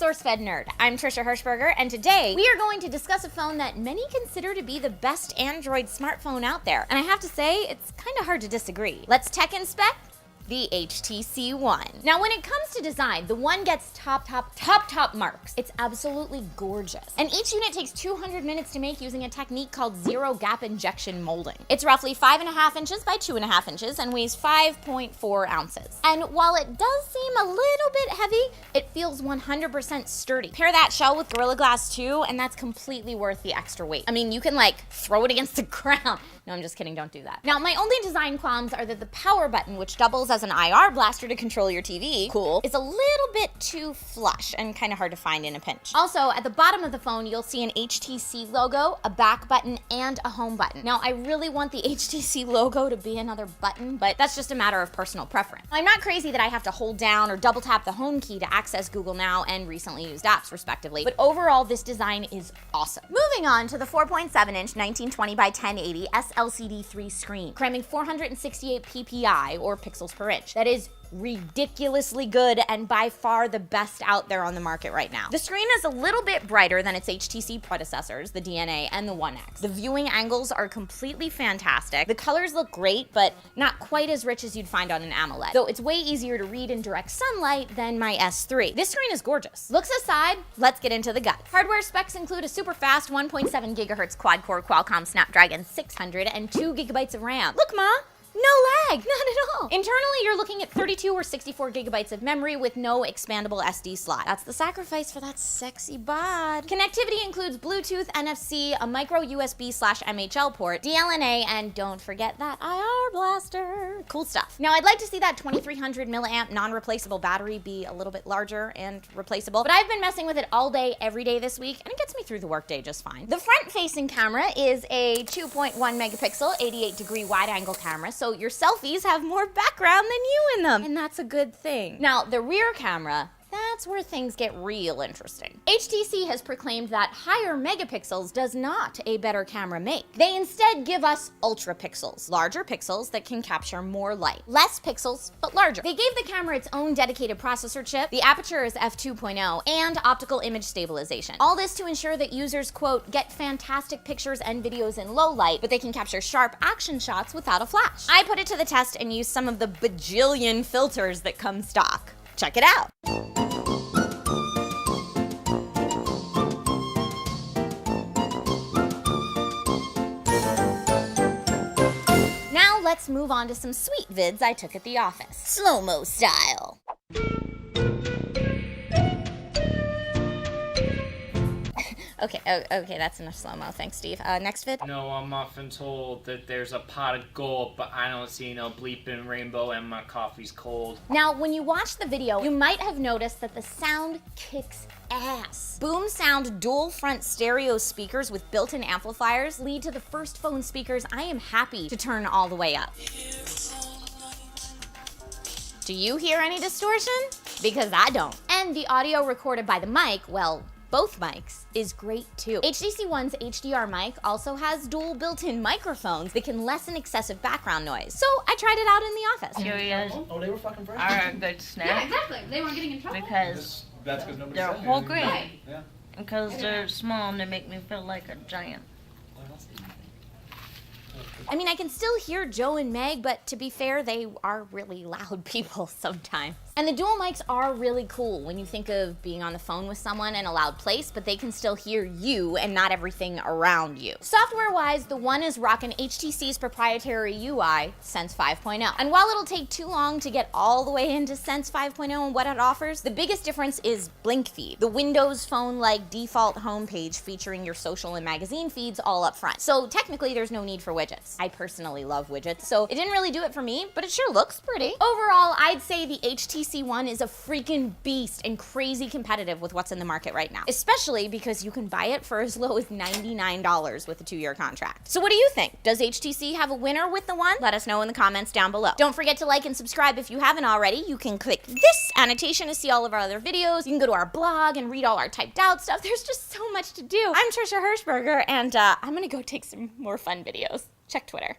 SourceFedNerd. I'm Trisha Hirschberger, and today we are going to discuss a phone that many consider to be the best Android smartphone out there. And I have to say, it's kind of hard to disagree. Let's tech and spec the HTC One. Now, when it comes to design, the One gets top marks. It's absolutely gorgeous. And each unit takes 200 minutes to make using a technique called zero gap injection molding. It's roughly 5.5 inches by 2.5 inches and weighs 5.4 ounces. And while it does seem a little bit heavy, it feels 100% sturdy. Pair that shell with Gorilla Glass 2, and that's completely worth the extra weight. I mean, you can like throw it against the ground. No, I'm just kidding, don't do that. Now, my only design qualms are that the power button, which doubles as an IR blaster to control your TV, cool, is a little bit too flush and kind of hard to find in a pinch. Also, at the bottom of the phone, you'll see an HTC logo, a back button, and a home button. Now, I really want the HTC logo to be another button, but that's just a matter of personal preference. I'm not crazy that I have to hold down or double tap the home key to access Google Now and recently used apps, respectively, but overall, this design is awesome. Moving on to the 4.7-inch 1920 by 1080 LCD3 screen, cramming 468 ppi, or pixels per inch. That is ridiculously good and by far the best out there on the market right now. The screen is a little bit brighter than its HTC predecessors, the DNA and the One X. The viewing angles are completely fantastic. The colors look great, but not quite as rich as you'd find on an AMOLED, though it's way easier to read in direct sunlight than my S3. This screen is gorgeous. Looks aside, let's get into the guts. Hardware specs include a super fast 1.7 gigahertz quad-core Qualcomm Snapdragon 600 and 2 gigabytes of RAM. Look, Ma! No lag, not at all. Internally, you're looking at 32 or 64 gigabytes of memory with no expandable SD slot. That's the sacrifice for that sexy bod. Connectivity includes Bluetooth, NFC, a micro USB/MHL port, DLNA, and don't forget that IR blaster. Cool stuff. Now, I'd like to see that 2300 milliamp non-replaceable battery be a little bit larger and replaceable, but I've been messing with it all day, every day this week, and it gets me through the workday just fine. The front-facing camera is a 2.1 megapixel, 88-degree wide-angle camera, so your selfies have more background than you in them, and that's a good thing. Now, the rear camera, that's where things get real interesting. HTC has proclaimed that higher megapixels does not a better camera make. They instead give us ultra pixels, larger pixels that can capture more light. Less pixels, but larger. They gave the camera its own dedicated processor chip, the aperture is f2.0, and optical image stabilization. All this to ensure that users, quote, get fantastic pictures and videos in low light, but they can capture sharp action shots without a flash. I put it to the test and used some of the bajillion filters that come stock. Check it out. Now let's move on to some sweet vids I took at the office. Slow-mo style. Okay, that's enough slow-mo. Thanks, Steve. Next vid? No, I'm often told that there's a pot of gold, but I don't see no bleeping rainbow and my coffee's cold. Now, when you watch the video, you might have noticed that the sound kicks ass. Boom Sound dual front stereo speakers with built-in amplifiers lead to the first phone speakers I am happy to turn all the way up. Do you hear any distortion? Because I don't. And the audio recorded by the mic, well, both mics, is great too. HTC One's HDR mic also has dual built-in microphones that can lessen excessive background noise. So I tried it out in the office. Curious Oh, they were fucking friends. are a good snack. Yeah, exactly. They weren't getting in trouble. Because That's because nobody they're said whole anything. grain. Right. Yeah. Because they're small and they make me feel like a giant. I mean, I can still hear Joe and Meg, but to be fair, they are really loud people sometimes. And the dual mics are really cool when you think of being on the phone with someone in a loud place, but they can still hear you and not everything around you. Software-wise, the One is rocking HTC's proprietary UI, Sense 5.0. And while it'll take too long to get all the way into Sense 5.0 and what it offers, the biggest difference is Blink Feed, the Windows Phone-like default homepage featuring your social and magazine feeds all up front. So technically, there's no need for widgets. I personally love widgets, so it didn't really do it for me, but it sure looks pretty. Overall, I'd say the HTC One is a freaking beast and crazy competitive with what's in the market right now, especially because you can buy it for as low as $99 with a 2-year contract. So what do you think? Does HTC have a winner with the One? Let us know in the comments down below. Don't forget to like and subscribe if you haven't already. You can click this annotation to see all of our other videos. You can go to our blog and read all our typed out stuff. There's just so much to do. I'm Trisha Hirschberger, and I'm gonna go take some more fun videos. Check Twitter.